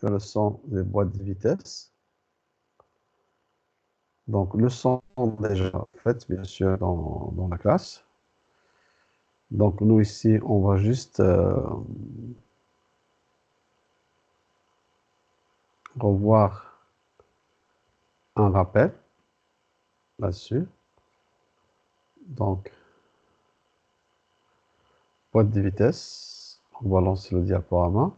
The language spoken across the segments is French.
la leçon des boîtes de vitesse. Donc, leçon déjà faite, bien sûr, dans la classe. Donc, nous, ici, on va juste revoir un rappel là-dessus. Donc, boîte de vitesse. On va lancer le diaporama.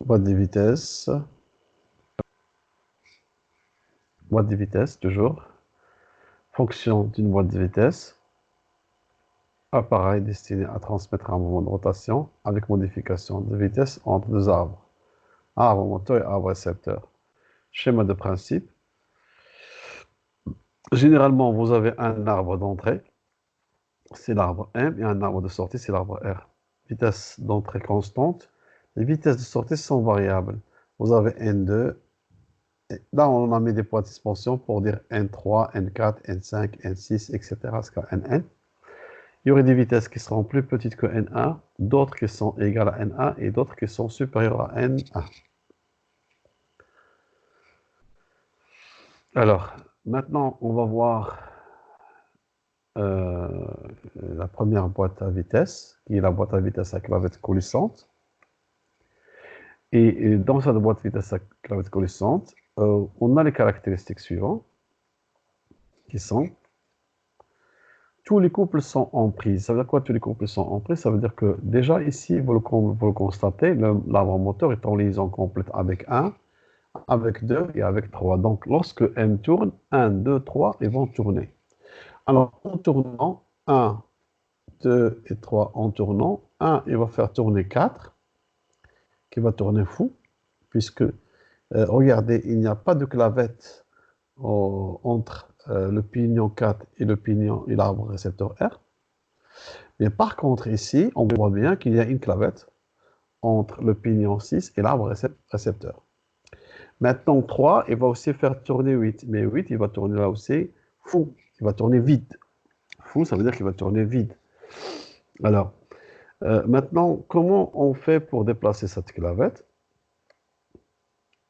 Boîte de vitesse. Boîte de vitesse, toujours. Fonction d'une boîte de vitesse. Appareil destiné à transmettre un mouvement de rotation avec modification de vitesse entre deux arbres. Arbre moteur et arbre récepteur. Schéma de principe. Généralement, vous avez un arbre d'entrée, c'est l'arbre M, et un arbre de sortie, c'est l'arbre R. Vitesse d'entrée constante. Les vitesses de sortie sont variables. Vous avez N2. Et là, on a mis des points de suspension pour dire N3, N4, N5, N6, etc. jusqu'à Nn. Il y aurait des vitesses qui seront plus petites que N1, d'autres qui sont égales à N1 et d'autres qui sont supérieures à N1. Alors, maintenant, on va voir la première boîte à vitesse, qui est la boîte à vitesse à clavette coulissante. Et dans cette boîte à vitesse à clavette coulissante, on a les caractéristiques suivantes, qui sont tous les couples sont en prise. Ça veut dire quoi, tous les couples sont en prise? Ça veut dire que déjà ici, vous le constatez, l'arbre moteur est en liaison complète avec 1, avec 2 et avec 3. Donc, lorsque M tourne, 1, 2, 3, ils vont tourner. Alors, en tournant, 1, 2 et 3 en tournant, 1, il va faire tourner 4, qui va tourner fou, puisque, regardez, il n'y a pas de clavette entre le pignon 4 et le pignon et l'arbre récepteur R. Mais par contre, ici, on voit bien qu'il y a une clavette entre le pignon 6 et l'arbre récepteur. Maintenant, 3, il va aussi faire tourner 8. Mais 8, il va tourner là aussi fou. Il va tourner vide. Fou, ça veut dire qu'il va tourner vide. Alors, maintenant, comment on fait pour déplacer cette clavette?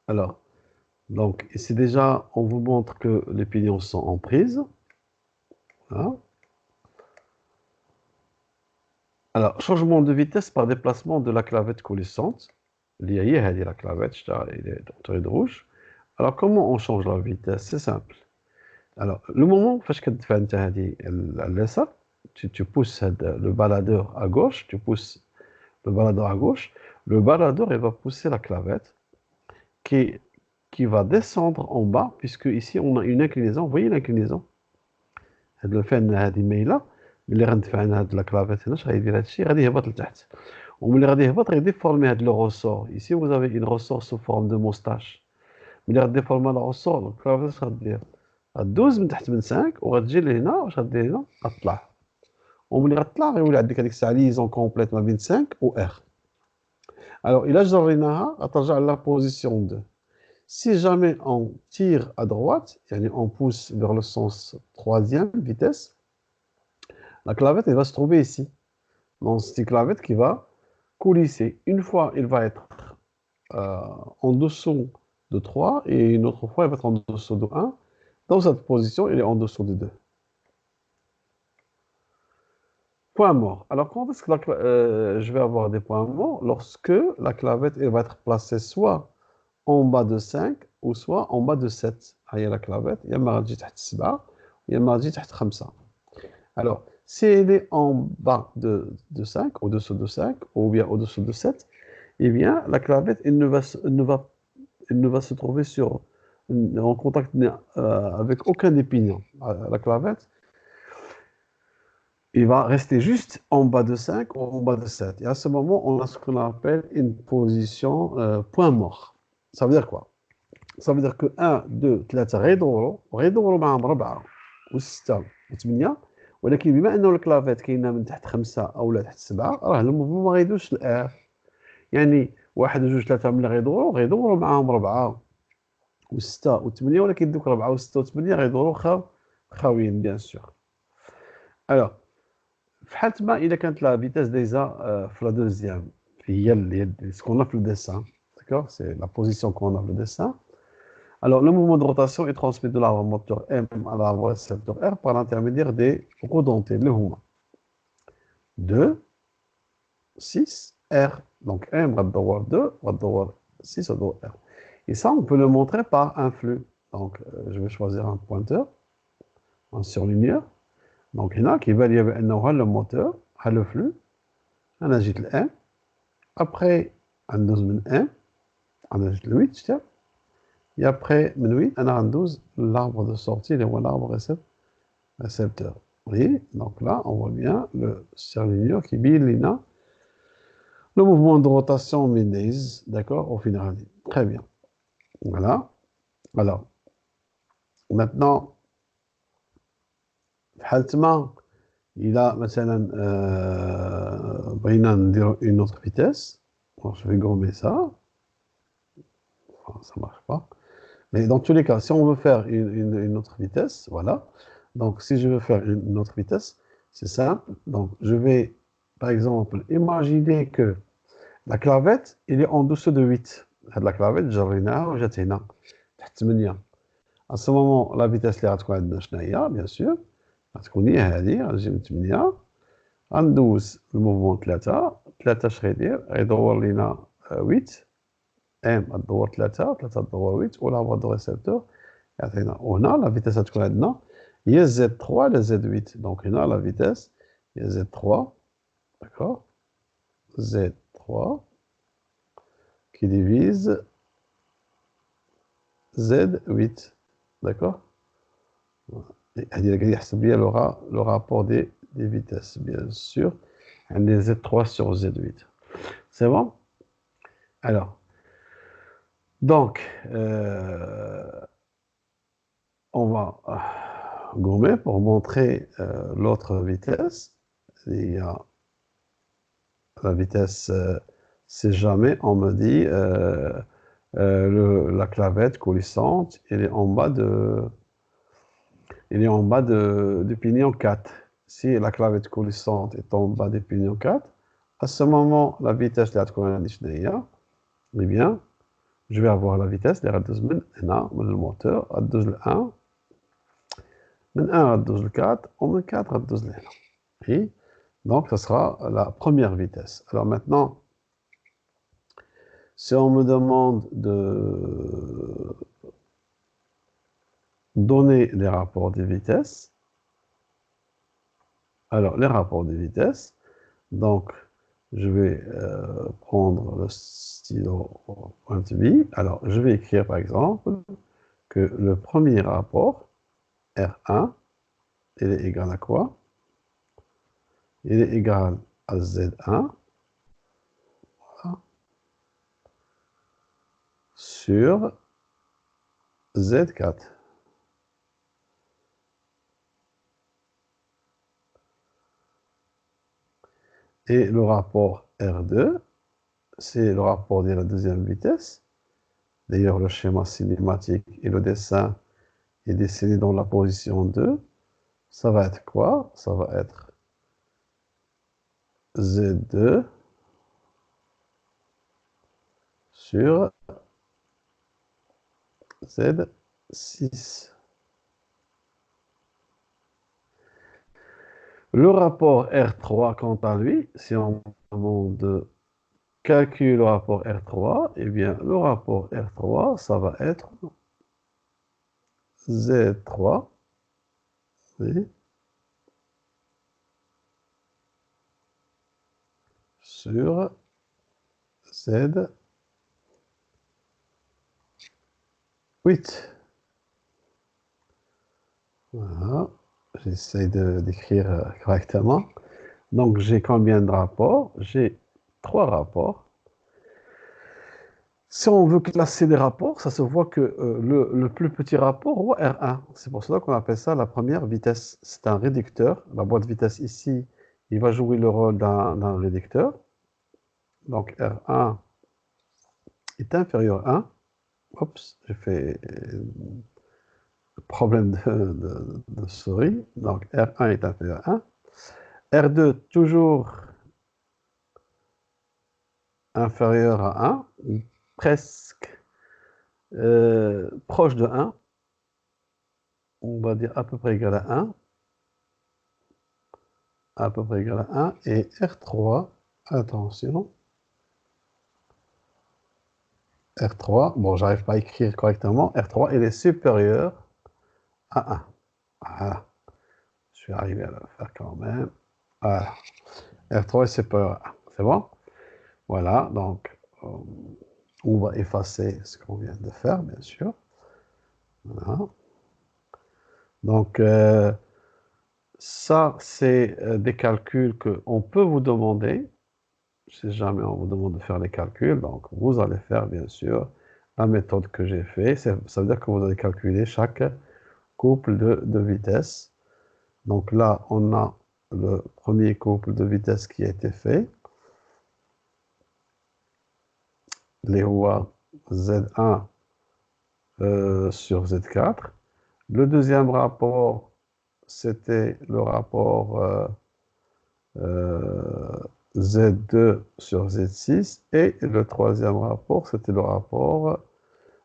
Alors, donc, ici déjà, on vous montre que les pignons sont en prise. Voilà. Alors, changement de vitesse par déplacement de la clavette coulissante. اللي هي هذه la clavette, il est entouré de rouge. Alors, comment on change la vitesse? C'est simple. Alors, le moment فاش كتدفع انت هذه اليسار, tu pousses le baladeur à gauche, tu pousses le baladeur à gauche, le baladeur il va pousser la clavette qui va descendre en bas, puisque ici on a une inclinaison. Vous voyez l'inclinaison? هاد الفن هذه مايله, ملي غندفع انا هاد لا كلافيت هنا اش غيدير هادشي, غادي يهبط لتحت, وملي غادي يهبط غيديفورمي هاد لو روسور. ici vous avez une ressort sous forme de moustache. ملي غديفورمي لا روسور, الكلافيت اش غدير؟ غدوز من تحت من 5 وغتجي لهنا, واش غدير هنا؟ غطلع, وملي غطلع غيولي عندك هذيك الساعه ليزون كومبليت ما بين 5 و ار. الوغ الا جريناها غترجع لا بوزيسيون 2. Si jamais on tire à droite, on pousse vers le sens troisième vitesse, la clavette elle va se trouver ici. Donc c'est une clavette qui va coulisser. Une fois, elle va être en dessous de 3 et une autre fois, elle va être en dessous de 1. Dans cette position, elle est en dessous de 2. Point mort. Alors, quand est-ce que je vais avoir des points morts? Lorsque la clavette elle va être placée soit en bas de 5 ou soit en bas de 7. هي la clavette, يا اما غتجي تحت 7 يا اما غتجي تحت 5. Alors, si elle est en bas de 5, au-dessous de 5, ou bien au-dessous de 7, eh bien, la clavette, elle ne va se trouver en contact avec aucun des pignons. La clavette, il va rester juste en bas de 5 ou en bas de 7. Et à ce moment, on a ce qu'on appelle une position point mort. Ça veut dire quoi? Ça veut dire que 1, 2, 3 غيدوروا معاهم 4 و6 و8, ولكن بما انه الكلافيت كاينه من تحت 5 او لا تحت 7, راه الموفمون ما غيدوش للار. يعني 1 و 2 3 ملي غيدوروا معاهم 4 و6 و8, ولكن دوك 4 و6 و8 غيدوروا واخا خاويين bien sûr. Alors, il a quand la vitesse déjà la deuxième, ce qu'on a fait le dessin, d'accord? C'est la position qu'on a fait le dessin. Alors, le mouvement de rotation est transmis de l'arbre moteur M à l'arbre récepteur R par l'intermédiaire des roues dentées, le HUMA. 2, 6, R. Donc, M va devoir 2, va devoir 6, va devoir R. Et ça, on peut le montrer par un flux. Donc, je vais choisir un pointeur, un surligneur. Donc, هنا كيبان لي بأنه ها le moteur, ها le flux. أنا جيت ل M. Après, غندوز من M. أنا جيت ل 8, tiens. Et après, من 8, أنا غندوز l'arbre de sortie, اللي هو l'arbre récepteur. Vous voyez? Donc là, on voit bien le surligneur qui bille لينا le mouvement de rotation Ménez, d'accord, au final. Très bien. Voilà. Alors, maintenant, Haltman, il a مثلا بغينا نديرو une autre vitesse. Alors, je vais gommer ça. Enfin, ça marche pas. Mais dans tous les cas, si on veut faire une autre vitesse, voilà. Donc, si je veux faire une autre vitesse, c'est simple. Donc, je vais, par exemple, imaginer que la clavette, il est en dessous de 8. La clavette, جريناها وجات هنا تحت 8. À ce moment, la vitesse اللي غتكون عندنا شنو هي bien sûr غتكون هي هذه غتجي من 8 غندوز الموفمون 3 اش غيدير غيدور لينا 8 ام غدور 3 تدور 8 ولا فوا دو ريسبتور يعطينا وهنا لا فيتاس غتكون عندنا هي زد 3 على زد 8 دونك هنا لا فيتاس هي زد 3 داكور زد 3 qui divise Z8. D'accord? Il y bien le rapport des vitesses, bien sûr. Un des Z3 sur Z8. C'est bon? Alors, donc, on va gommer pour montrer l'autre vitesse. Il y a la vitesse, si jamais on me dit la clavette coulissante, elle est en bas du pignon 4. Si la clavette coulissante est en bas du pignon 4, à ce moment, la vitesse de la eh bien, je vais avoir la vitesse de le moteur à 1, من 1 à 4, ou من 4 à 12 Et donc, ce sera la première vitesse. Alors maintenant, si on me demande de donner les rapports des vitesses, alors les rapports des vitesses, donc je vais prendre le stylo pointe vie. Alors je vais écrire par exemple que le premier rapport, R1, il est égal à quoi? Il est égal à Z1 voilà, sur Z4. Et le rapport R2, c'est le rapport de la deuxième vitesse. D'ailleurs, le schéma cinématique et le dessin est dessiné dans la position 2. Ça va être quoi? Ça va être Z2 sur Z6. Le rapport R3, quant à lui, si on demande calculer le rapport R3, eh bien, le rapport R3, ça va être Z3, oui, sur Z8. Voilà, j'essaie d'écrire correctement. Donc, j'ai combien de rapports? J'ai 3 rapports. Si on veut classer les rapports, ça se voit que le plus petit rapport est R1. C'est pour cela qu'on appelle ça la première vitesse. C'est un réducteur. La boîte de vitesse ici, il va jouer le rôle d'un réducteur. Donc R1 est inférieur à 1. Oups, j'ai fait problème de souris. Donc, R1 est inférieur à 1. R2, toujours inférieur à 1, ou presque proche de 1. On va dire à peu près égal à 1. À peu près égal à 1. Et R3, attention. R3, bon, j'arrive pas à écrire correctement. R3, il est supérieur à 1. Voilà. Je suis arrivé à le faire quand même. Voilà. R3 est supérieur à 1. C'est bon? Voilà, donc on va effacer ce qu'on vient de faire, bien sûr. Voilà. Donc, ça, c'est des calculs qu'on peut vous demander. Si jamais on vous demande de faire les calculs, donc vous allez faire, bien sûr, la méthode que j'ai fait. Ça veut dire que vous allez calculer chaque couple de vitesse. Donc là, on a le premier couple de vitesse qui a été fait. Les rois Z1 sur Z4. Le deuxième rapport, c'était le rapport Z2 sur Z6. Et le troisième rapport, c'était le rapport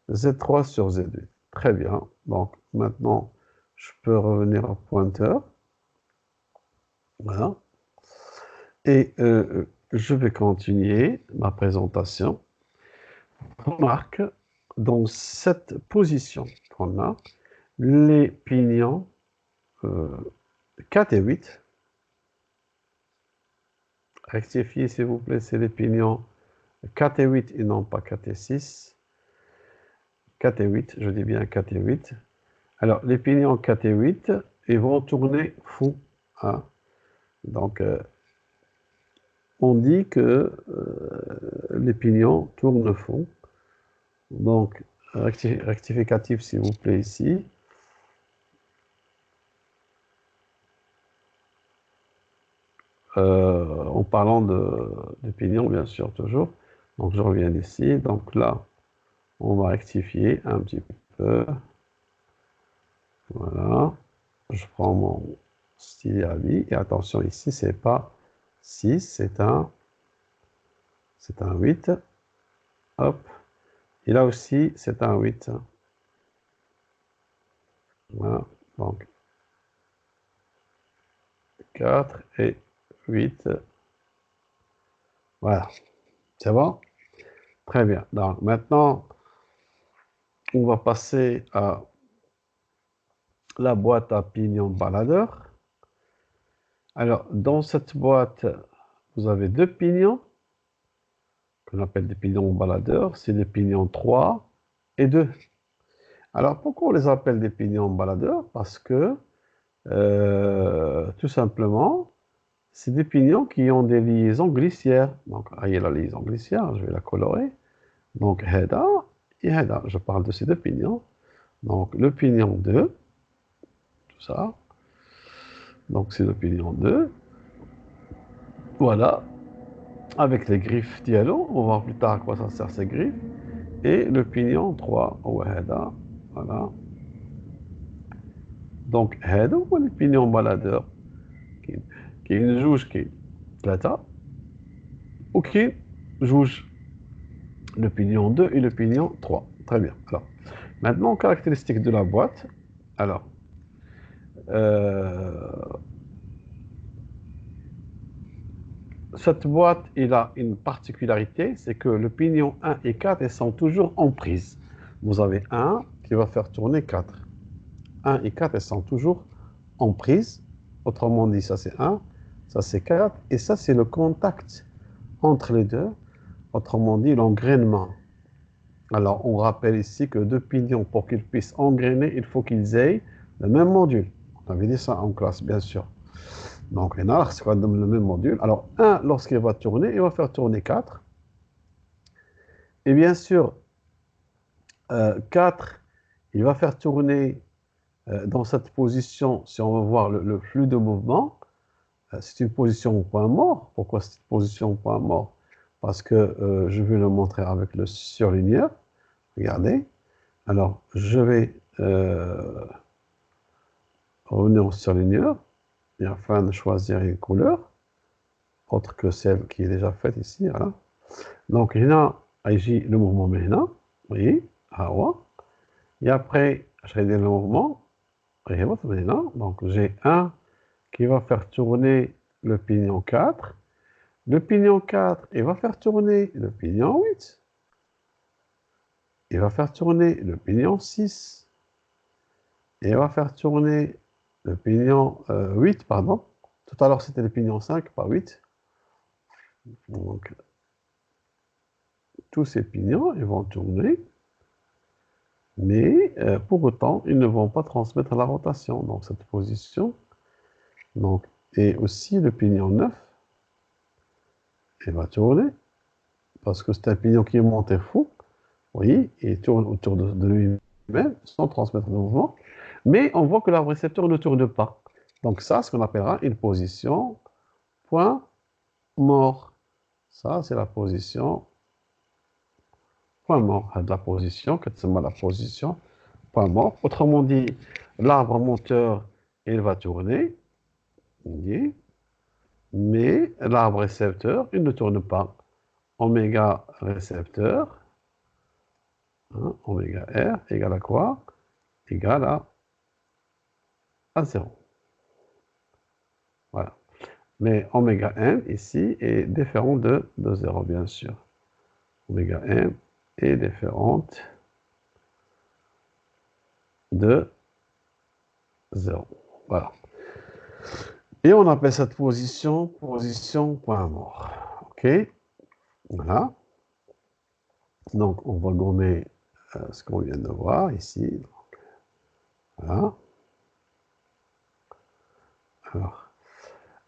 Z3 sur Z8. Très bien. Donc maintenant, je peux revenir au pointeur. Voilà. Et je vais continuer ma présentation. Remarque, dans cette position qu'on a, les pignons 4 et 8, rectifiez s'il vous plaît, c'est les pignons 4 et 8 et non pas 4 et 6. 4 et 8, je dis bien 4 et 8. Alors, les pignons 4 et 8, ils vont tourner fond. Hein. Donc, on dit que les pignons tournent fond. Donc, rectificatif s'il vous plaît ici. En parlant de pignons, bien sûr, toujours. Donc, je reviens ici. Donc là, on va rectifier un petit peu. Voilà. Je prends mon stylet à vie. Et attention, ici, c'est pas 6, c'est un 8. Hop. Et là aussi, c'est un 8. Voilà. Donc, 4 et 8. Voilà. C'est bon? Très bien. Donc, maintenant, on va passer à la boîte à pignon baladeur. Alors, dans cette boîte, vous avez deux pignons, qu'on appelle des pignons baladeurs. C'est les pignons 3 et 2. Alors, pourquoi on les appelle des pignons baladeurs? Parce que, tout simplement, c'est des pignons qui ont des liaisons glissières. Donc, là, il y a la liaison glissière, je vais la colorer. Donc, Heda et Heda, je parle de ces deux pignons. Donc, le pignon 2, tout ça. Donc, c'est le pignon 2. Voilà. Avec les griffes dialogue, on va voir plus tard à quoi ça sert ces griffes. Et le pignon 3, Heda. Voilà. Donc, هذا هو le pignon baladeur. كاين جوج كاين 3 وكاين جوج le pignon 2 et le pignon 3. Très bien. Alors, maintenant, caractéristiques de la boîte. Alors, cette boîte, il a une particularité, c'est que le pignon 1 et 4, ils sont toujours en prise. Vous avez 1 qui va faire tourner 4. 1 et 4, elles sont toujours en prise. Autrement dit, ça c'est 1, ça c'est 4, et ça c'est le contact entre les deux. Autrement dit, l'engrainement. Alors, on rappelle ici que deux pignons, pour qu'ils puissent engrainer, il faut qu'ils aient le même module. On avait dit ça en classe, bien sûr. Donc, il y en a qui le même module. Alors, 1, lorsqu'il va tourner, il va faire tourner 4. Et bien sûr, 4, il va faire tourner dans cette position, si on veut voir le flux de mouvement, c'est une position au point mort. Pourquoi c'est une position au point mort? Parce que je vais le montrer avec le surligneur. Regardez. Alors, je vais revenir au surligneur et afin de choisir une couleur autre que celle qui est déjà faite ici. Voilà. Donc, هنا هيجي le mouvement من هنا, vous voyez, ها هو. Et après, je vais dire le mouvement. Donc, j'ai un qui va faire tourner le pignon 4. Le pignon 4, il va faire tourner le pignon 8. Il va faire tourner le pignon 6. Et il va faire tourner le pignon 8, pardon. Tout à l'heure, c'était le pignon 5, pas 8. Donc, tous ces pignons, ils vont tourner. Mais pour autant, ils ne vont pas transmettre la rotation. Donc, cette position. Donc, et aussi le pignon 9, il va tourner. Parce que c'est un pignon qui est monté fou. Vous voyez, il tourne autour de lui-même sans transmettre de mouvement. Mais on voit que l'arbre récepteur ne tourne pas. Donc ça, ce qu'on appellera une position point mort. Ça, c'est la position point mort. La position, la position point mort. Autrement dit, l'arbre moteur, il va tourner. Mais l'arbre récepteur, il ne tourne pas. Oméga récepteur, hein, oméga R égale à quoi? Égale à 0. Voilà. Mais oméga n ici est différent de 0, bien sûr. Oméga n est différente de 0. Voilà. Et on appelle cette position point mort. OK? Voilà. Donc, on va gommer ce qu'on vient de voir ici. Donc, voilà.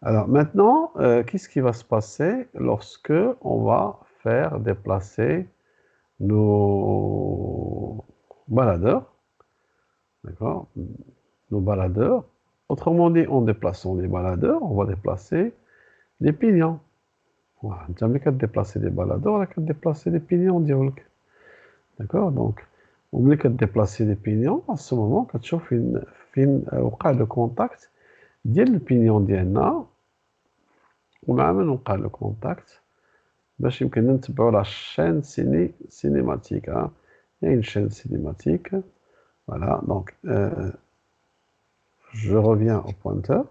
Alors maintenant, qu'est-ce qui va se passer lorsque on va faire déplacer nos baladeurs? D'accord? Nos baladeurs. Autrement dit, en déplaçant les baladeurs, on va déplacer les pignons. Voilà. Jamais qu'à déplacer les baladeurs, on a qu'à déplacer les pignons, diolk. D'accord? Donc, on n'a qu'à déplacer les pignons. À ce moment, quand tu fais au cas de contact, le pignon d'INA, ومع نوقع le contact باش يمكن نتبعوا la chaîne cinématique. Hein. Il y a une chaîne cinématique. Voilà, donc je reviens au pointeur.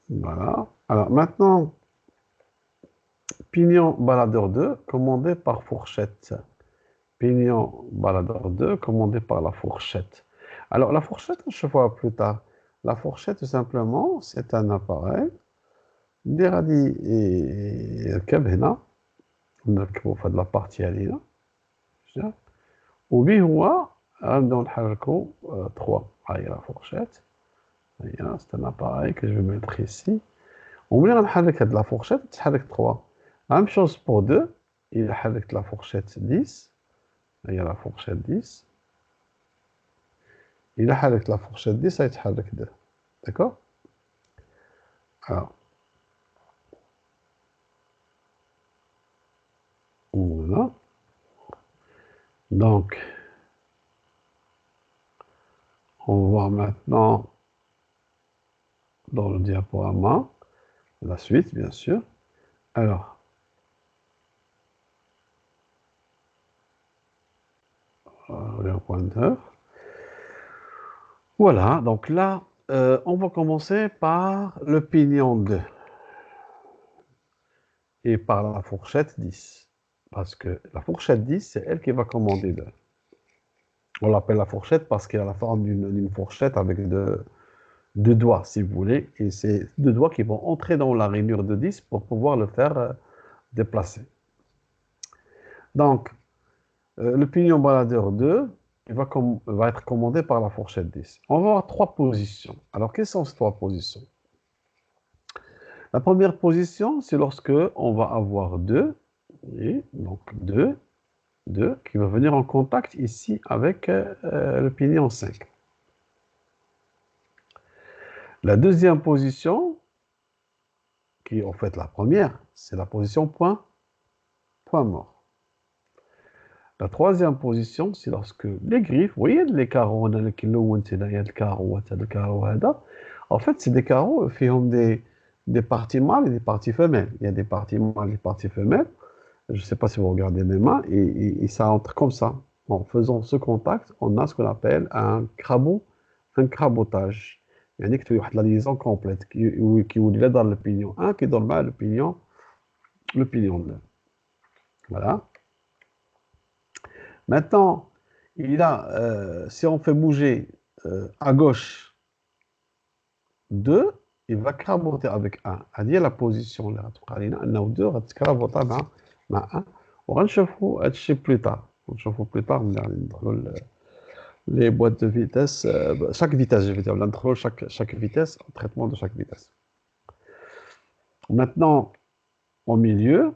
Voilà. Alors maintenant, pignon baladeur 2 commandé par fourchette. Pignon baladeur 2 commandé par la fourchette. Alors la fourchette, je vois plus tard. La fourchette, tout simplement, c'est un appareil اللي غادي يركب هنا نركبو في هاد لابارتي هادي هنا وبيه هو غنبداو نحركو 3. ها هي لا فورشيت, هي سي ان اباreil que je vais mettre ici. وملي غنحرك هاد لا فورشيت تتحرك 3. même chose pour 2. إلا حركت لا فورشيت 10, هي لا فورشيت 10. إلا حركت لا فورشيت 10 غيتحرك 2. d'accord. alors voilà. Donc, on va voir maintenant dans le diaporama la suite, bien sûr. Alors, le pointeur. Voilà, donc là, on va commencer par le pignon 2 et par la fourchette 10. Parce que la fourchette 10, c'est elle qui va commander 2. On l'appelle la fourchette parce qu'elle a la forme d'une fourchette avec deux doigts, si vous voulez. Et c'est 2 doigts qui vont entrer dans la rainure de 10 pour pouvoir le faire déplacer. Donc, le pignon baladeur 2, il va être commandé par la fourchette 10. On va avoir 3 positions. Alors, quelles sont ces 3 positions? La première position, c'est lorsque on va avoir 2, et donc 2, qui va venir en contact ici avec le pignon 5. La deuxième position, qui est en fait la première, c'est la position point mort. La troisième position, c'est lorsque les griffes, vous voyez les carreaux, on a il y a le carreau, le carreau, en fait, c'est des carreaux qui ont des parties mâles et des parties femelles. Il y a des parties mâles et des parties femelles. Je ne sais pas si vous regardez mes mains, et ça entre comme ça. En faisant ce contact, on a ce qu'on appelle un crabotage. Il y a la liaison complète qui est dans le pignon 1, qui donne le pignon 2. Voilà. Maintenant, si on fait bouger à gauche 2, il va craboter avec 1. C'est-à-dire la position là, on a 2 craboter avec 1. On va le plus tard. On va plus tard les boîtes de vitesse, chaque vitesse, je vais dire, chaque vitesse, traitement de chaque vitesse. Maintenant, au milieu,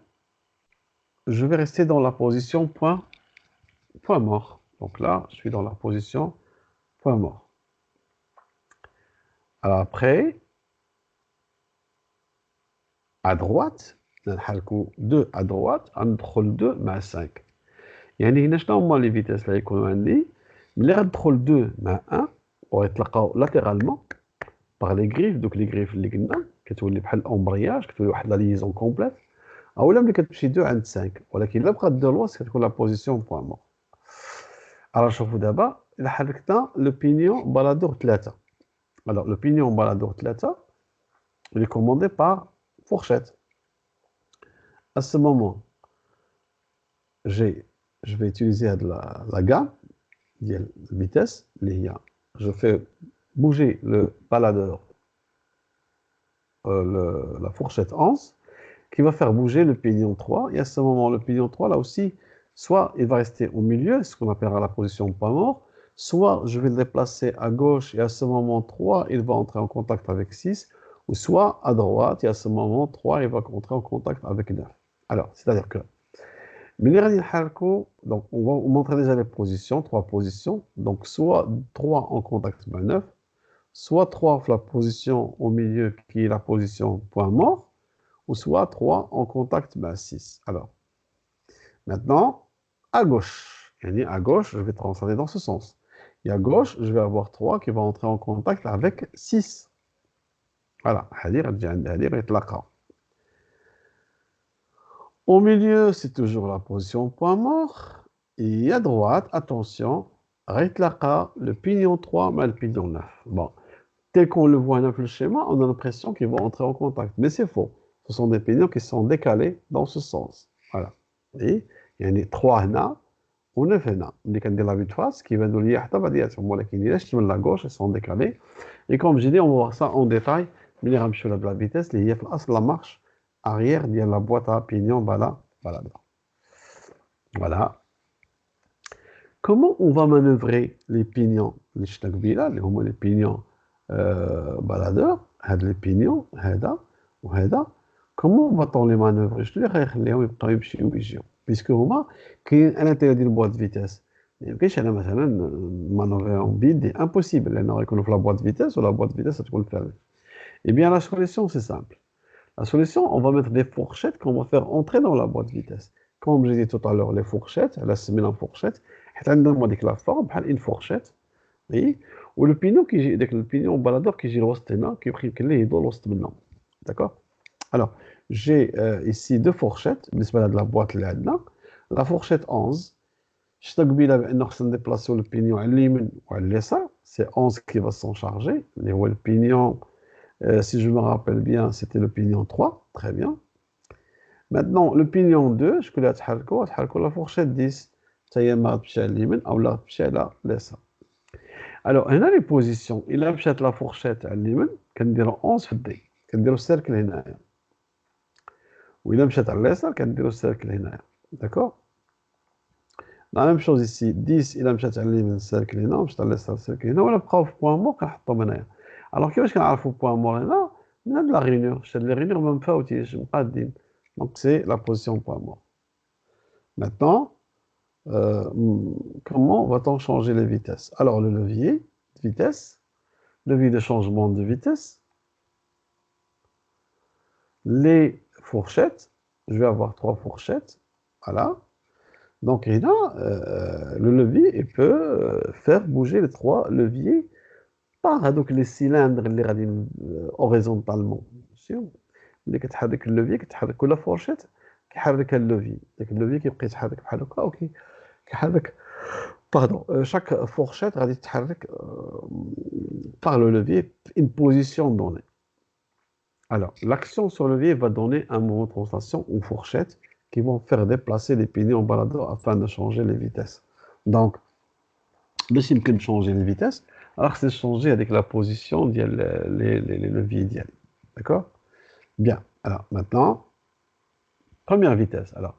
je vais rester dans la position point mort. Donc là, je suis dans la position point mort. Alors après, à droite, 2 à droite, entre 2 مع 5. يعني هنا شنو هما لي فيتاس اللي يكونوا عندي؟ ملي غندخل 2 مع 1 وغيتلاقاو لاتيرالمون باغ لي غريف، دوك لي غريف اللي قلنا كتولي بحال امبرياج، كتولي واحد لا ليزون كومبليت، اولا ملي كتمشي 2 عند 5، ولكن الا بقات 2 لواس كتكون لا بوزيسيون بوان مور. Alors شوفوا دابا الا حركنا لو بينيون بالادور 3. Alors le pignon balado 3, il est commandé par fourchette. À ce moment, je vais utiliser la gamme de vitesse. Je fais bouger le baladeur, la fourchette 11, qui va faire bouger le pignon 3. Et à ce moment, le pignon 3, là aussi, soit il va rester au milieu, ce qu'on appellera la position pas mort, soit je vais le déplacer à gauche et à ce moment 3, il va entrer en contact avec 6, ou soit à droite et à ce moment 3, il va entrer en contact avec 9. Alors, c'est-à-dire que, donc on va vous montrer déjà les positions, 3 positions, donc soit 3 en contact avec 9, soit 3 la position au milieu qui est la position point mort, ou soit 3 en contact 6. Alors, maintenant, à gauche, je vais transformer dans ce sens. Et à gauche, je vais avoir 3 qui va entrer en contact avec 6. Voilà. Au milieu, c'est toujours la position point mort. Et à droite, attention, le pignon 3 mais le pignon 9. Bon, tel qu'on le voit dans le schéma, on a l'impression qu'ils vont entrer en contact. Mais c'est faux. Ce sont des pignons qui sont décalés dans ce sens. Voilà. Et il y a 3 هنا. ونف هنا اللي كندير لا فيت فاس كيبانوا ليا حتى بعضياتهم، ولكن الا شفت من لا غوش سون ديكالي. اي كوم جي دي اون فوا سا اون ديتاي ملي غنمشيو لهاد لا فيتاس اللي هي في الاصل لا مارش اريير ديال لا بواط ا بينيون بالادور. فوالا كومون اون فا مانوفري لي بينيون اللي شفنا قبيله اللي هما لي بينيون بالادور. هاد لي بينيون هذا وهذا كومون فاتون لي مانوفري؟ شنو اللي غيخليهم يبقاو يمشيو ويجيو؟ بيسكو هما كاين ان انتيريور ديال البواط فيتاس. ما يمكنش انا مثلا مانوفري اون بيد دي امبوسيبل لانه غيكونوا في لا بواط فيتاس ولا بواط فيتاس تكون فارغه. اي بيان لا سوليسيون سي سامبل. La solution, on va mettre des fourchettes qu'on va faire entrer dans la boîte vitesse. Comme j'ai dit tout à l'heure, les fourchettes, la semaine en fourchette, avec la forme, une fourchette, oui, ou le pignon le pignon baladeur qui gère l'ost qui pris que les deux l'ost maintenant. D'accord? Alors, j'ai ici 2 fourchettes, de la boîte là. La fourchette 11, je t'ai dit que nous déplacer le pignon à l'yman ou à l'essa, c'est 11 qui va s'en charger. Le pignon, si je me rappelle bien, c'était le pignon 3, très bien. Maintenant, le pignon 2, je connais la fourchette 10, ça y est, je vais l'yman ou à l'essa. Alors, on a les positions. Il a la fourchette à l'yman, qu'on dirait 11 في الدي, qu'on dirait le cercle هنايا. وإلا مشات على اليسار كنديرو السيركل هنايا. داكور. لا ميم شوز ici 10 إلا مشات على اليمين السيركل هنا ومشات على اليسار السيركل هنا، ولا بقاو في بوان مور كنحطهم هنايا. الوغ كيفاش كنعرفو بوان مور هنا؟ من هاد لا ريونيون، شتي هاد لي ريونيون ما مفاوتينش مقادين. دونك سي لا بوزيسيون بوان مور. Maintenant, comment va-t-on changer les vitesses? Alors le levier de vitesse, levier de changement de vitesse, les fourchettes, je vais avoir 3 fourchettes, voilà. Donc, et là, le levier il peut faire bouger les trois leviers par donc les cylindres اللي غاديين horizontalement. ماشي ملي كتحرك اللوفي كتحرك ولا فورشيت كيحركها اللوفي داك اللوفي كيبقى يتحرك بحال هكا كيحرك باردون chaque fourchette غادي تتحرك par le levier une position donnée. Alors, l'action sur le levier va donner un mouvement de translation aux fourchettes qui vont faire déplacer les piliers en baladeur afin de changer les vitesses. Donc, باش يمكن de changer les vitesses, alors c'est changer avec la position ديال les leviers ديالي. D'accord? Bien. Alors, maintenant, première vitesse. Alors,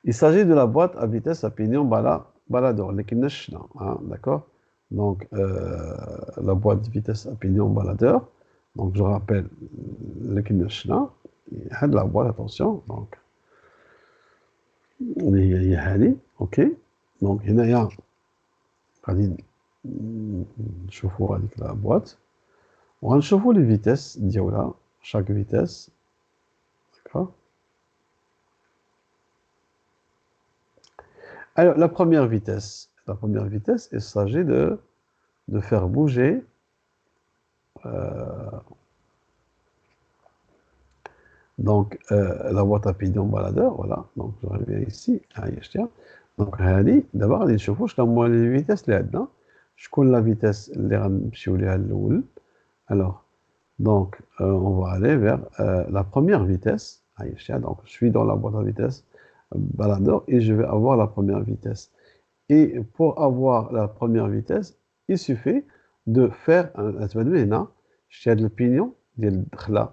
il s'agit de la boîte à vitesse à pignon baladeur, les kineshna, hein, d'accord? Donc, la boîte de vitesse à pignon baladeur. Donc, je rappelle le kineshna. Il y a de la boîte, attention. Donc, il y a OK. Donc, il y a نشوفوا هذيك la boîte. وغنشوفوا les vitesses ديالها, chaque vitesse. D'accord? Alors, la première vitesse, il s'agit de faire bouger donc la boîte à pignon baladeur, voilà. Donc, je reviens ici, donc d'abord غادي نشوفوا شنو هما les vitesses اللي عندنا, شكون la vitesse اللي غنمشيو ليها الاول. Alors, donc, on va aller vers la première vitesse. Donc, je suis dans la boîte à vitesse baladeur et je vais avoir la première vitesse. Et pour avoir la première vitesse, il suffit de faire هنا شتي هذا البينيون ديال الدخله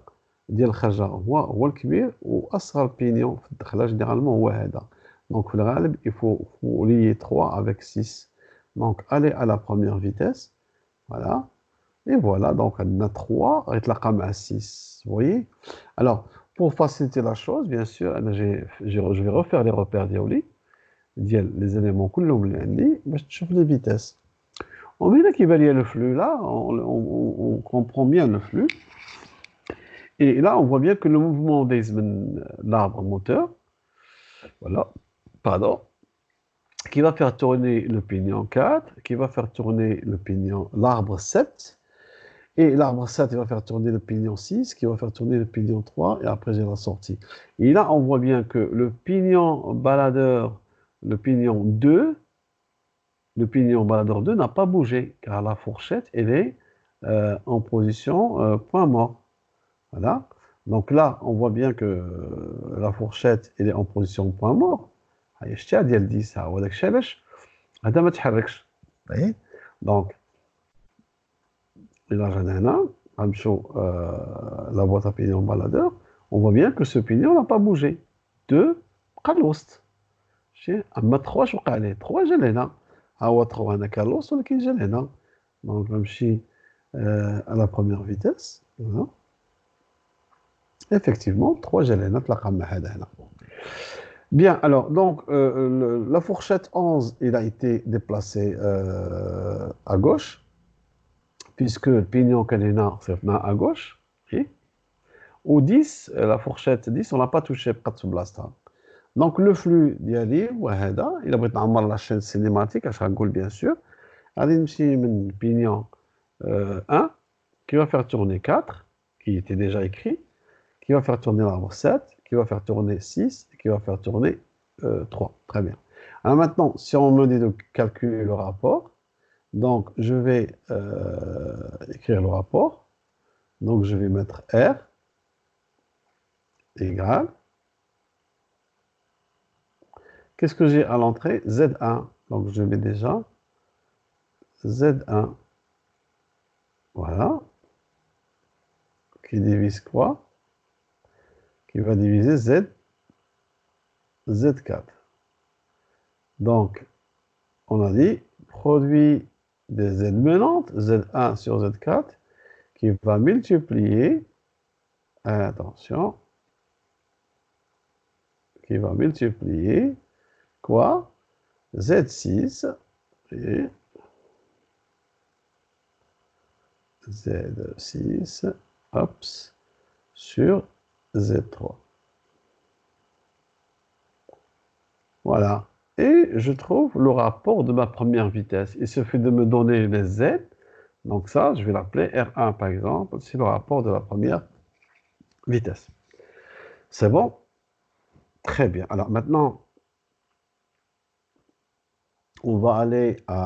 ديال الخرجه هو الكبير واصغر بينيون في الدخله جينيرالمون هو هذا. Donc, في الغالب il faut lier 3 avec 6. Donc, aller à la première vitesse. Voilà. Et voilà, donc on a 3 غيتلاقى مع 6. Vous voyez? Alors, pour faciliter la chose, bien sûr, je vais refaire les repères ديالي ديال les éléments كلهم اللي عندي باش تشوف les vitesses. ومن هنا كيبان لي le flux là, on comprend bien le flux. Et là, on voit bien que le mouvement des l'arbre moteur, voilà, pardon, qui va faire tourner le pignon 4, qui va faire tourner le pignon, l'arbre 7, et l'arbre 7, il va faire tourner le pignon 6, qui va faire tourner le pignon 3, et après j'ai la sortie. Et là, on voit bien que le pignon baladeur, le pignon 2 n'a pas bougé, car la fourchette, elle est en position point mort. Voilà. Donc là, on voit bien que la fourchette, elle est en position point mort. شتيها ديال 10 وداك الشيء علاش هذا ما تحركش. Donc, إلا رجعنا هنا غنمشيو la boîte à pignon baladeur, on voit bien que ce pignon n'a pas bougé. 2 بقى الوسط. شتي اما 3 اش وقع عليه؟ 3 جا لهنا. ها هو 3 هنا كان الوسط ولكن جا لهنا. دونك غنمشي à la première vitesse. Voilà. Effectivement, 3 جا لهنا تلاقى مع هذا هنا. Bien, alors, donc, la fourchette 11, il a été déplacé à gauche, puisque le pignon canina, c'est à gauche. Okay. Au 10, la fourchette 10, on n'a pas touché pas de blasta. Donc, le flux d'Yali, il a pris la chaîne cinématique, à chaque goal, bien sûr. Le pignon 1, qui va faire tourner 4, qui était déjà écrit, qui va faire tourner l'arbre 7, qui va faire tourner 6 et qui va faire tourner 3. Très bien. Alors maintenant, si on me dit de calculer le rapport, donc je vais écrire le rapport. Donc je vais mettre R égale. Qu'est-ce que j'ai à l'entrée? Z1. Donc je mets déjà Z1. Voilà. Qui divise quoi? Qui va diviser Z4. Donc, on a dit produit des Z menantes, Z1 sur Z4, qui va multiplier, attention, qui va multiplier quoi? Z6 et Z6, hop, sur Z3. Voilà. et je trouve le rapport de ma première vitesse. Il suffit de me donner les Z. Donc ça, je vais l'appeler R1 par exemple. C'est le rapport de la première vitesse. C'est bon? Très bien. Alors maintenant, on va aller à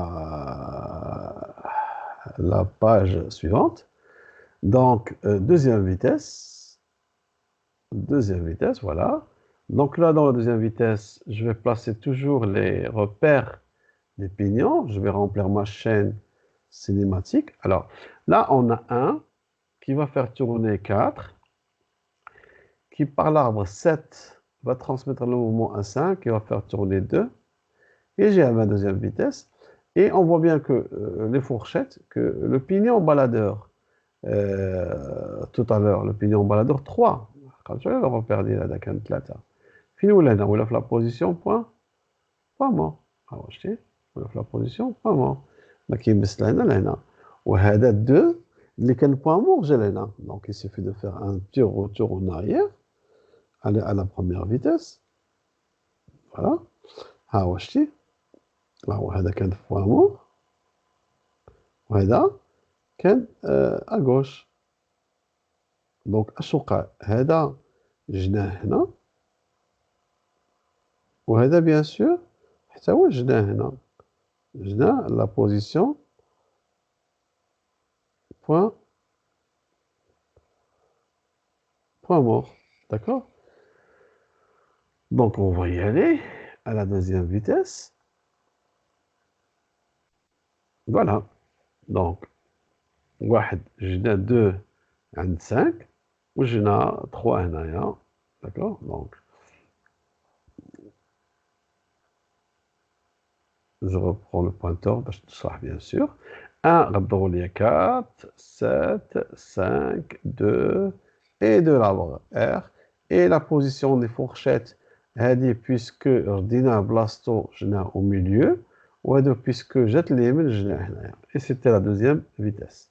la page suivante. Donc, deuxième vitesse, voilà. Donc là, dans la deuxième vitesse, je vais placer toujours les repères des pignons. Je vais remplir ma chaîne cinématique. Alors, là, on a un qui va faire tourner 4, qui par l'arbre 7 va transmettre le mouvement à 5, qui va faire tourner 2, et j'ai à ma deuxième vitesse. Et on voit bien que les fourchettes, que le pignon baladeur, tout à l'heure, le pignon baladeur 3, quand je vais le repère ديال هذا كان 3 فين ولا هنا ولا في لا بوزيسيون بوان مور ها شتي ولا في لا بوزيسيون بوان مور ما كيمس لهنا لهنا وهذا 2 اللي كان بوان مور جا لهنا دونك il suffit de faire un petit retour en arrière aller à la première vitesse voilà ها هو شتي ها هو هذا كان في بوان مور وهذا كان à gauche دونك اش وقع هذا جناه هنا وهذا بيان سور حتى هو جناه هنا جناه لا بوزيسيون point mort d'accord donc on va y aller à la deuxième vitesse voilà donc واحد جنا 2 عند 5 وجنا 3 هنايا d'accord donc je reprends le pointeur باش نشرح bien sûr 1 غدوروا ليا 4 7 5 2 et de l'arbre R et la position des fourchettes هذه puisque ردينا بلاصتو جنا au milieu وهذا puisque جات اليمين جنا هنايا et c'était la deuxième vitesse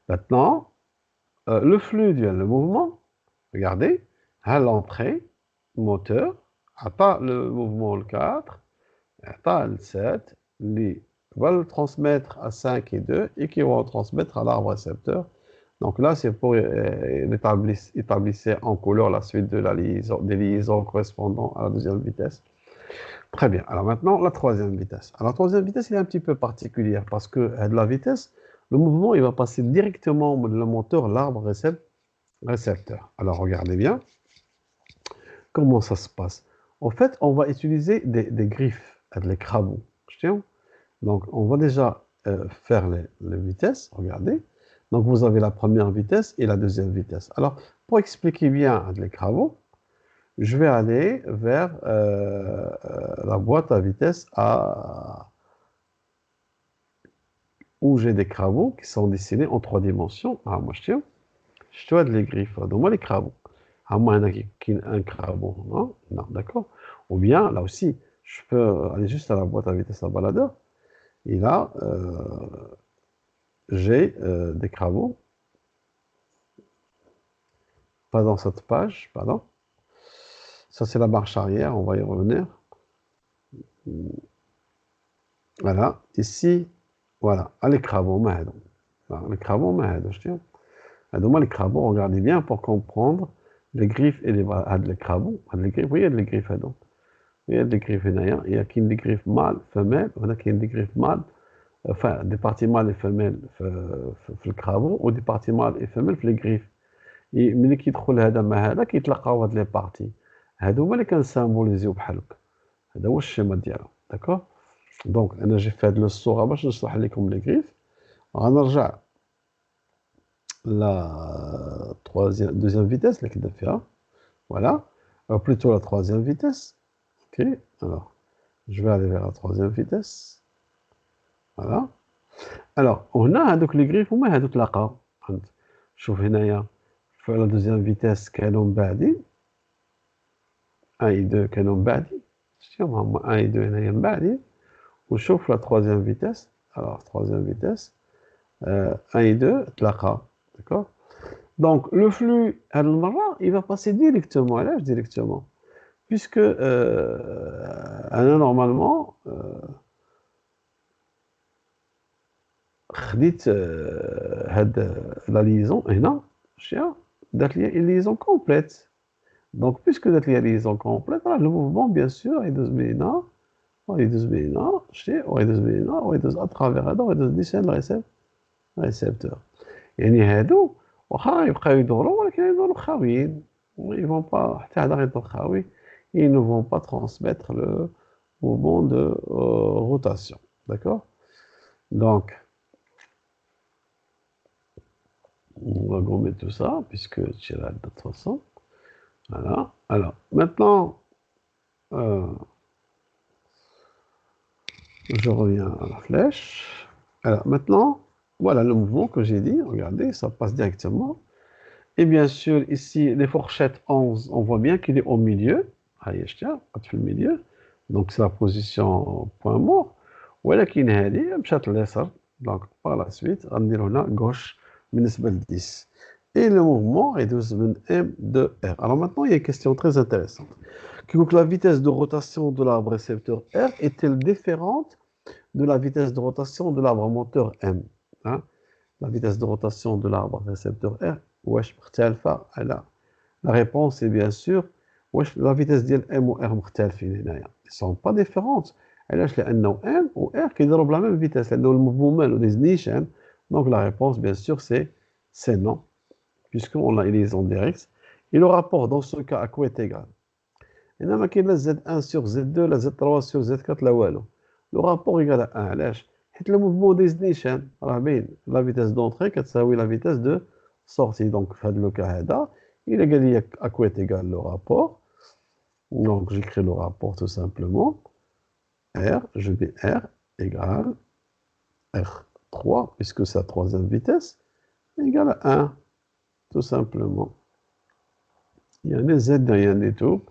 maintenant le flux le mouvement regardez à l'entrée moteur عطى le mouvement le 4 عطى le 7 اللي va le transmettre à 5 et 2 et qui vont transmettre à l'arbre récepteur. Donc là, c'est pour établir en couleur la suite de la liaison, des liaisons correspondant à la deuxième vitesse. Très bien. Alors maintenant, la troisième vitesse. Alors la troisième vitesse, elle est un petit peu particulière parce que de la vitesse, le mouvement, il va passer directement de le moteur, l'arbre récepteur. Alors regardez bien comment ça se passe. En fait, on va utiliser des griffes, les crabouts. Donc, on va déjà faire les vitesses. Regardez. Donc, vous avez la première vitesse et la deuxième vitesse. Alors, pour expliquer bien les crabouts, je vais aller vers la boîte à vitesse où j'ai des crabouts qui sont dessinés en 3 dimensions. Ah, moi, je dois les griffes. Donc, moi, les crabouts. Ah, moi, il y a un crabeau. Non, non, d'accord. Ou bien, là aussi, je peux aller juste à la boîte à vitesse à baladeur. Et là, j'ai des crabouts. Pas dans cette page, pardon. Ça, c'est la marche arrière, on va y revenir. Voilà, ici, voilà. Ah, les crabouts, les crabouts, je tiens. Donc, les crabouts, regardez bien pour comprendre les griffes et les crabouts. Les griffes, oui, il y a des griffes. Il y a des griffes, il y a des griffes mâles, femelles, il y a des griffes mâles. Enfin, des parties mâles et femelles في الكرابو ودي parties mâles et femelles في les griffes. ملي كيدخل هذا مع هذا كيتلاقاو هاد لي بارتي هادو هما اللي كنسامبوليزيو بحال هكا هذا هو الشيما ديالو داكوغ دونك انا جي في هاد الصوره باش نشرح لكم لي غريف غنرجع لا deuxième vitesse اللي كنا فيها voilà plutôt la troisième vitesse ok alors je vais aller vers la troisième vitesse voilà alors هنا هادوك لي غريف هما هادو تلاقاو فهمت شوف هنايا في لا دوزيام فيتاس كانوا من بعدي 1 et 2 كانوا من بعدي شتيهم هما 1 et 2 هنايا من بعدي وشوف لا troisième vitesse alors troisième vitesse 1 et 2 تلاقاو d'accord donc le flux هاد المرة il va passer directement علاش directement puisque normalement, خديت la liaison هنا شتيها دارت لي une liaison complète. Donc puisque دارت لي liaison complète, راه le mouvement bien sûr يدوز من هنا ويدوز من هنا شتي ويدوز من هنا ويدوز اترافيغ هذا ويدوز نيشان ريسيبتور. يعني هادو واخا يبقاو يدوروا ولكن يدوروا خاويين. Ils vont pas حتى هذا غيدور خاوي. Ils ne vont pas transmettre le mouvement de rotation. D'accord? Donc on va gommer tout ça, puisque tu là de toute façon. Voilà. Alors, maintenant, je reviens à la flèche. Alors, maintenant, voilà le mouvement que j'ai dit. Regardez, ça passe directement. Et bien sûr, ici, les fourchettes 11, on voit bien qu'il est au milieu. Allez, je tiens, quand tu fais le milieu. Donc, c'est la position point mort. ولكن هذه مشات لليسار. Donc, par la suite, غنديرو هنا gauche بالنسبة ل 10. Et le mouvement est de M de R. Alors maintenant, il y a une question très intéressante. Donc, la vitesse de rotation de l'arbre récepteur R est-elle différente de la vitesse de rotation de l'arbre moteur M, hein? La vitesse de rotation de l'arbre récepteur R, واش مختلفة على la réponse est bien sûr واش la vitesse ديال M و R مختلفين هنايا. Ils sont pas différentes. علاش؟ لأنه M و R كيضربوا بلا même vitesse لأنه الموفمون ما ديزنيش M. Donc la réponse bien sûr c'est non, puisqu'on a une liaison directe. Et le rapport dans ce cas à quoi est égal? إنما كاين لا Z1 sur Z2 لا Z3 sur Z4 لا والو. Le rapport égal à 1. علاش؟ حيت le mouvement ديزنيش راه باين la vitesse d'entrée كتساوي la vitesse de sortie. Donc في هذا le cas هذا il a قال لي à quoi est égal le rapport. Donc j'écris le rapport tout simplement. R, je mets R égale R3 puisque c'est la troisième vitesse égale à 1 tout simplement. Il y a un Z derrière des tout.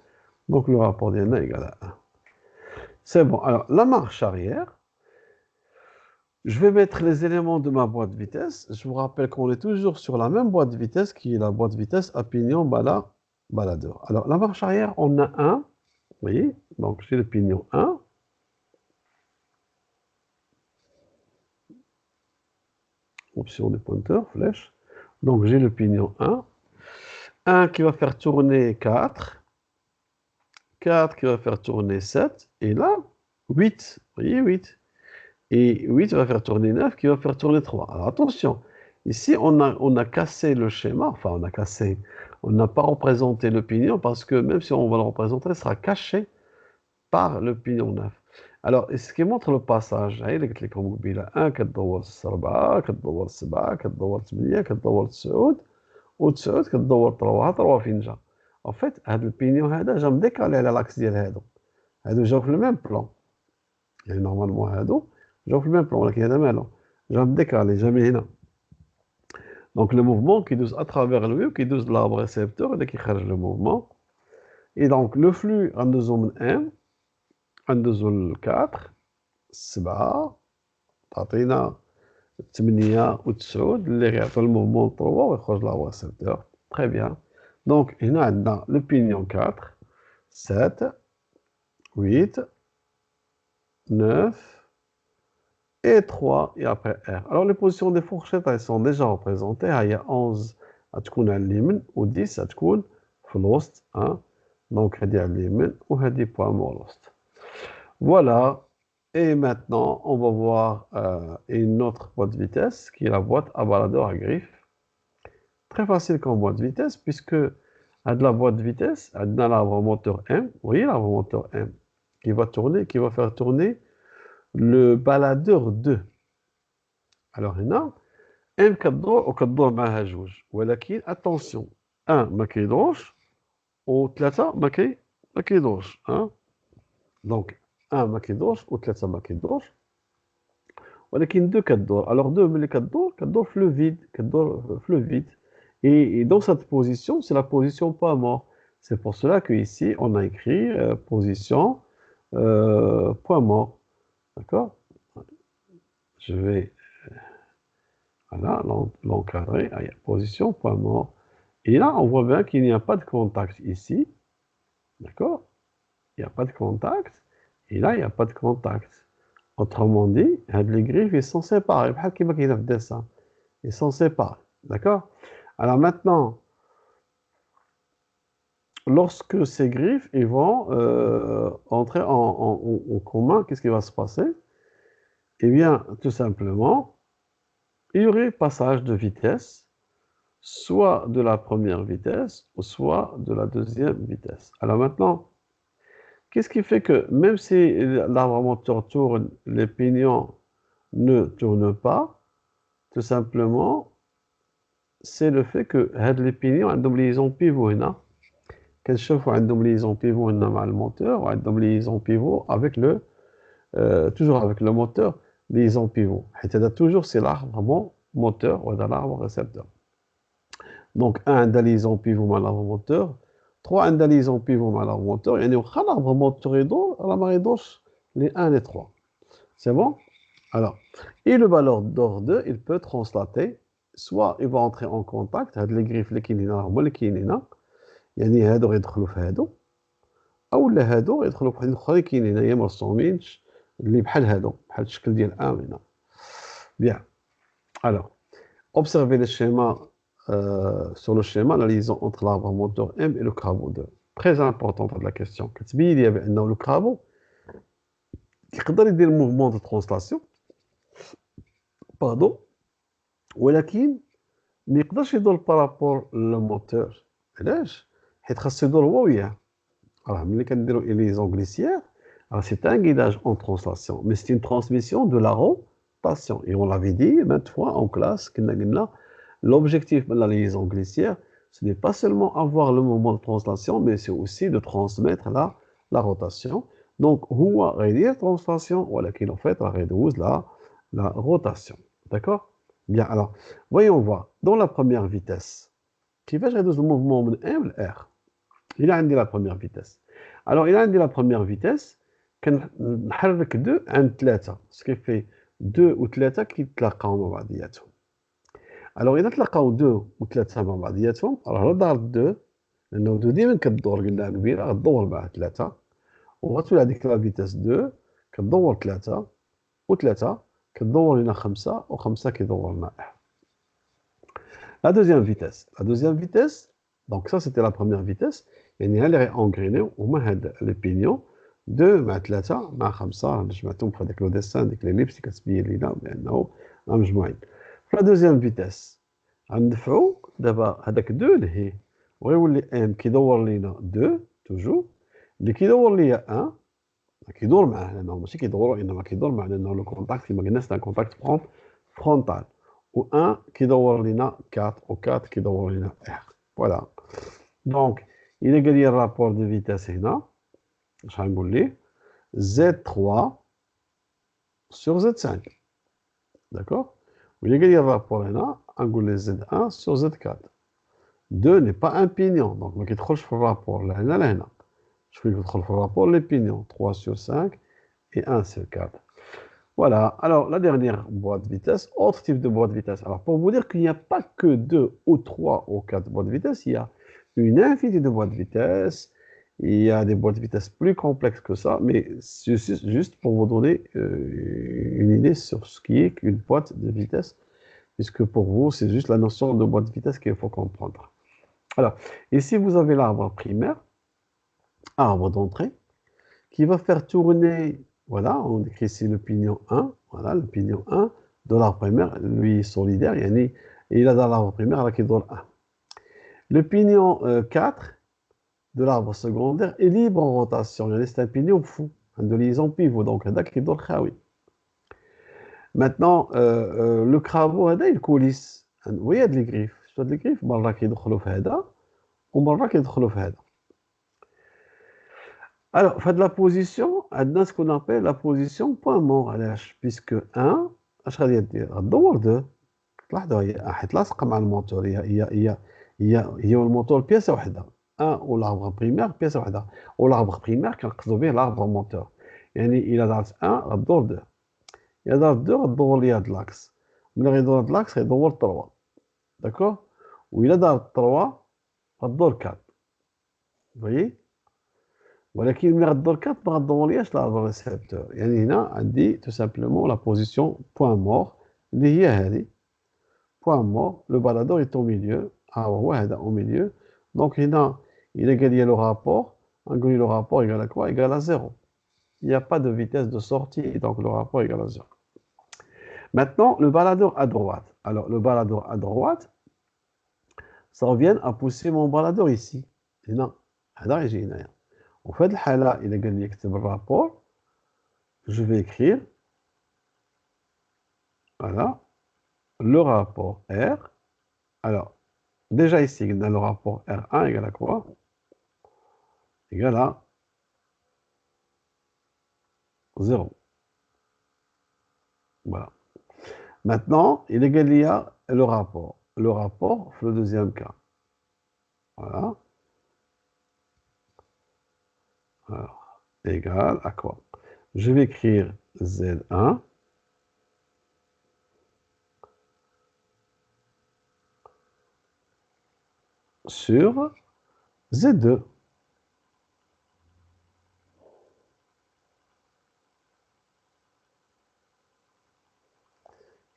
Donc le rapport d'Yana est égal à 1. C'est bon. Alors la marche arrière, je vais mettre les éléments de ma boîte de vitesse. Je vous rappelle qu'on est toujours sur la même boîte de vitesse qui est la boîte de vitesse à pignon baladeur. Alors la marche arrière, on a 1. Vous voyez? Donc j'ai le pignon 1. Option des pointeurs, flèche. Donc j'ai le pignon 1. 1 qui va faire tourner 4. 4 qui va faire tourner 7. Et là, 8. Vous voyez, 8. Et 8 va faire tourner 9 qui va faire tourner 3. Alors attention, ici on a cassé le schéma, enfin on a cassé, on n'a pas représenté le pignon parce que même si on va le représenter, il sera caché par le pignon 9. Alors, ce qui montre le passage, هاي اللي قلت لكم قبيله 1 كتدور 4 كتدور 7 كتدور 8 كتدور 9 و9 كتدور 3 3 فين جا. En fait, هذا البينيون هذا جا مديكالي على لاكس ديال هادو جاو في الميم بلان. يعني نورمالمون هادو جاو في الميم بلان ولكن هذا مالو جا مديكالي جا من هنا. Donc le mouvement qui douze à travers lui qui douze l'arbre récepteur اللي كيخرج le mouvement. Et donc le flux غندوزو من M غندوزو ل 4 7 تعطينا 8 و9 اللي غيعطي الموفمون 3 ويخرج l'arbre récepteur. Très bien. Donc هنا عندنا le pignon 4 7 8 9 et 3 et après R. Alors les positions des fourchettes elles sont déjà représentées. Il y a 11 غتكون على اليمين و 10 غتكون في الوسط. Donc هذه على اليمين وهذه point mort الوسط. Voilà. Et maintenant on va voir une autre boîte de vitesse qui est la boîte à baladeur à griffe. Très facile comme boîte de vitesse puisque à de la boîte de vitesse, dans l'arbre moteur M, vous voyez l'arbre moteur M qui va tourner, qui va faire tourner le baladeur 2. Alors هنا M كتدور وكتدور معها جوج ولكن attention 1 ما كيدورش و 3 ما كيدورش. Donc 1 ما كيدورش و 3 ما كيدورش ولكن 2 كتدور. Alors 2 ملي كتدور في le vide, كتدور في le vide. Et dans cette position, c'est la position point mort. C'est pour cela qu'ici, on a écrit position point mort. D'accord? Je vais voilà, l'encadrer. Position point mort. Et là, on voit bien qu'il n'y a pas de contact ici. D'accord? il n'y a pas de contact, et là, il n'y a pas de contact. Autrement dit, les griffes, ils sont séparés. Ils sont séparés. D'accord? Alors maintenant, lorsque ces griffes ils vont entrer en commun, qu'est-ce qui va se passer? Eh bien, tout simplement, il y aurait passage de vitesse, soit de la première vitesse, ou soit de la deuxième vitesse. Alors maintenant, qu'est-ce qui fait que même si l'arbre moteur tourne, les pignons ne tournent pas, tout simplement, c'est le fait que les pignons عندهم liaison pivot هنا. كنشوفوا عندهم liaison pivot هنا مع الموteur وعندهم liaison pivot avec le toujours avec le moteur liaison pivot. حيت هذا toujours c'est l'arbre moteur وهذا l'arbre récepteur. Donc 1 عندها liaison pivot مع l'arbre moteur 3 عندها liaison pivot مع l'arbre moteur يعني واخا l'arbre moteur يدور راه ما يدورش les 1 les 3. C'est bon? Alors, et le ballon d'or 2, il peut translater, soit il va entrer en contact, هاد les griffes اللي كاينين هما اللي كاينين هنا، يعني هادو غيدخلوا في هادو، أولا هادو غيدخلوا في واحد الآخرين كاينين هنايا مرسومين اللي بحال هادو، بحال الشكل ديال A هنا. Bien. Alors, observez le schéma, sur le schéma, la liaison entre l'arbre moteur M et le crabeau 2. Très importante la question. كتبين لي بأنه le crabeau يقدر يدير mouvement de translation باردون ولكن ما يقدرش يدور بارابور للموتور. علاش؟ حيت خاصو يدور هو وياه. راه ملي كنديرو ليزون غليسيير راه سي ان guidage en translation mais c'est une transmission de la rotation et on l'avait dit maintes fois en classe كنا قلنا l'objectif de la liaison glissière ce n'est pas seulement avoir le mouvement de translation mais c'est aussi de transmettre la rotation. Donc هو غيدير translation ولكن en fait راه غيدوز la rotation. D'accord? Bien, alors, voyons voir. Dans la première vitesse, qui va réduire le mouvement de M, R. Il a indiqué la première vitesse. Alors, il a indiqué la première vitesse, qu'on نحرك 2 عند 3, ce qui fait 2 و 3 كيتلاقاو مع بعضياتهم. Alors, إذا تلاقاو 2 و 3 مع بعضياتهم، راه دار 2 لأنه 2 ديما كدور قلنا كبيرة غدور مع 3 وغتولي هذيك لا فيتاس 2 كدور 3 و 3 كدور هنا 5 و5 كيدور لنا R. La deuxième vitesse, donc ça c'était la première vitesse, يعني اللي غيانغرينيو هما هاد لي بينيون 2 مع 3 مع 5 جمعتهم في هذاك لو ديسان ديك ليليبس اللي كتبين لينا بانه مجموعين. في لا دوزيام فيتاس غندفعو دابا هذاك 2 لهيه وغيولي ام كيدور لينا 2 توجور اللي كيدور ليا 1 كيدور معاه لانه ماشي كيدورو انما كيدور معاه لانه لو كونتاكت كيما قلنا سي ان كونتاكت فرونتال و 1 كيدور لينا 4 و 4 كيدور لينا R. فوالا دونك إلا قال لي الرابور دو فيتاس هنا اش غنقول ليه Z3 sur Z5 d'accord. وإلا قال لي الرابور هنا غنقول ليه Z1 sur Z4. 2 n'est pas un pignon donc ما كيدخلش في الرابور لا هنا لا هنا. شكون يدخل في الرابور لي بينيون 3 sur 5 et 1 sur 4. Voilà, alors la dernière boîte de vitesse, autre type de boîte de vitesse. Alors pour vous dire qu'il n'y a pas que 2 ou 3 ou 4 boîtes de vitesse, il y a une infinité de boîtes de vitesse, il y a des boîtes de vitesse plus complexes que ça, mais c'est juste pour vous donner une idée sur ce qui est qu'une boîte de vitesse, puisque pour vous, c'est juste la notion de boîte de vitesse qu'il faut comprendre. Alors, ici vous avez l'arbre primaire, arbre d'entrée, qui va faire tourner. Voilà, on écrit ici le pignon 1. Voilà, le pignon 1 de l'arbre primaire, lui solidaire, et il a dans l'arbre primaire qui donne 1. Le pignon 4 de l'arbre secondaire est libre en rotation. C'est un pignon fou, de liaison pivot, donc là qui donne khawi. Maintenant, le crabeau, il coulisse. Vous voyez, il y a des griffes. Soit des griffes, مرة كيدخلوا في هذا ومرة كيدخلوا في هذا. Alors, fait de la position, عندنا ce qu'on appelle la position point mort, puisque 1, اش غادي دير؟ غدور 2. تلاحظوا هي حيت لاصقه مع الموتور هي والموتور بياسه وحده. 1 والاربر بريمير بياسه وحده. والاربر بريمير كنقصدوا به الاربر موتور. يعني الا دارت 1 غدور 2. الا دارت 2 غدور ليا هاد لاكس. ملي غيدور هاد لاكس غيدور 3. داكور؟ والا دارت 3 غدور 4. Vous voyez? ولكن ملي غدو الكارت ما غدورلياش لا ريسبتور، يعني هنا عندي تو سامبلومون لا بوزيسيون بوان مور اللي هي هذه بوان مور، لو بالادور ايت او ميليو، ها هو هذا او ميليو. دونك هنا إلا قال لي لو رابور غنقول لو رابور égal à quoi؟ égal à 0. Il n'y a pas de vitesse de sortie, donc le rapport est égal à 0. Maintenant, le baladeur à droite. Alors, le baladeur à droite, ça revient à pousser mon baladeur ici. هنا هذا يجي هنايا. وفي هذه الحالة إذا قال لي اكتب الرابور، je vais écrire voilà le rapport R. Alors, déjà ici, on a le rapport R1 égal à quoi? Égal à 0. Voilà. Maintenant, il est égal à le rapport. Le rapport, le deuxième cas. Voilà. Alors, égal à quoi? Je vais écrire Z1 sur Z2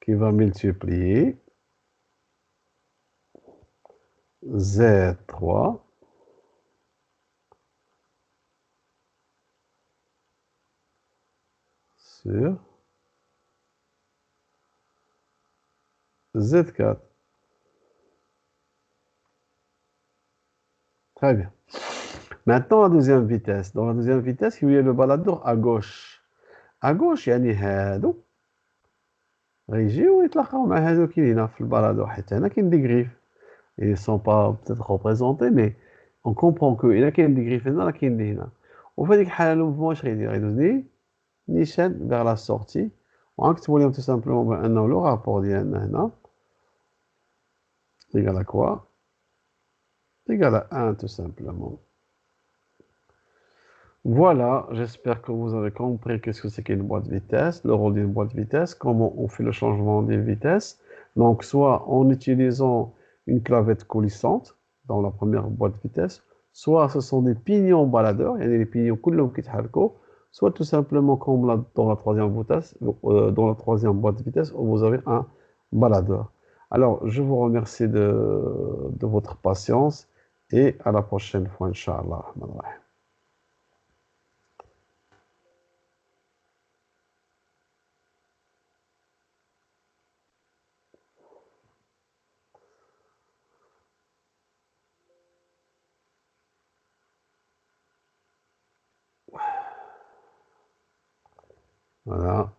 qui va multiplier Z3 sur Z4. Très bien. Maintenant, la deuxième vitesse. Dans la deuxième vitesse, il y a le baladeur à gauche. À gauche, يعني هادو غيجيو يتلاقاو مع هادو كاينين هنا في البلادور، حيت هنا كاين دي غريف. Ils sont pas peut-être représentés, mais on comprend que إلا كاين دي غريف هنا راه كاين دي هنا. وفي هذيك الحالة لو موفمون اش غيدير؟ غيدوزني نيشان vers la sortie. وغنكتبو لهم tout simplement بأنه لو رابور ديالنا هنا égal à quoi? Égal à 1 tout simplement. Voilà, j'espère que vous avez compris qu'est-ce que c'est qu'une boîte de vitesse, le rôle d'une boîte de vitesse, comment on fait le changement des vitesses. Donc, soit en utilisant une clavette coulissante dans la première boîte de vitesse, soit ce sont des pignons baladeurs, il y a des pignons كلهم كيتحركوا, soit tout simplement comme dans la troisième vitesse, dans la troisième boîte de vitesse, où vous avez un baladeur. Alors, je vous remercie de votre patience et à la prochaine fois, Inch'Allah. Voilà.